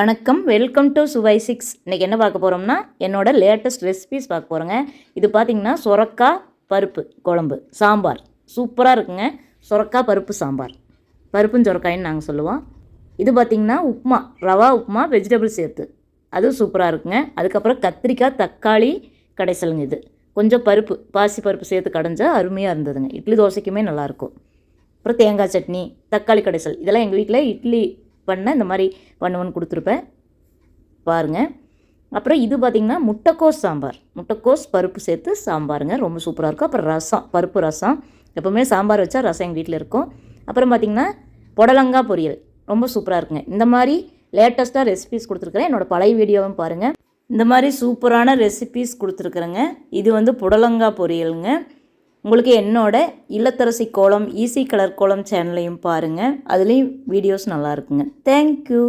வணக்கம், welcome to சுவை 6. இன்றைக்கி என்ன பார்க்க போகிறோம்னா என்னோட லேட்டஸ்ட் ரெசிபீஸ் பார்க்க போகிறோங்க. இது பார்த்திங்கன்னா சொரக்காய் பருப்பு குழம்பு சாம்பார் சூப்பராக இருக்குங்க. சொரக்காய் பருப்பு சாம்பார், பருப்பும் சொரக்காயின்னு நாங்கள் சொல்லுவோம். இது பார்த்திங்கன்னா உப்புமா, ரவா உப்புமா வெஜிடபிள் சேர்த்து, அதுவும் சூப்பராக இருக்குங்க. அதுக்கப்புறம் கத்திரிக்காய் தக்காளி கடைசலுங்க. இது கொஞ்சம் பருப்பு, பாசி பருப்பு சேர்த்து கடைஞ்சா அருமையாக இருந்ததுங்க. இட்லி தோசைக்குமே நல்லாயிருக்கும். அப்புறம் தேங்காய் சட்னி, தக்காளி கடைசல், இதெல்லாம் எங்கள் வீட்டில் இட்லி பண்ண இந்த மாதிரி பண்ணுவேன்னு கொடுத்துருப்பேன் பாருங்கள். அப்புறம் இது பார்த்திங்கன்னா முட்டைக்கோஸ் சாம்பார், முட்டைக்கோஸ் பருப்பு சேர்த்து சாம்பாருங்க, ரொம்ப சூப்பராக இருக்கும். அப்புறம் ரசம், பருப்பு ரசம், எப்போவுமே சாம்பார் வச்சா ரசம் எங்கள் வீட்டில் இருக்கும். அப்புறம் பார்த்திங்கன்னா புடலங்காய் பொரியல், ரொம்ப சூப்பராக இருக்குங்க. இந்த மாதிரி லேட்டஸ்ட்டாக ரெசிபீஸ் கொடுத்துருக்குறேன். என்னோடய பழைய வீடியோவும் பாருங்கள். இந்த மாதிரி சூப்பரான ரெசிபீஸ் கொடுத்துருக்குறேங்க. இது புடலங்காய் பொரியலுங்க. உங்களுக்கு என்னோட இல்லத்தரசி கோலம், ஈஸி கலர் கோலம் சேனலையும் பாருங்கள். அதுலேயும் வீடியோஸ் நல்லா இருக்குங்க. தேங்க்யூ.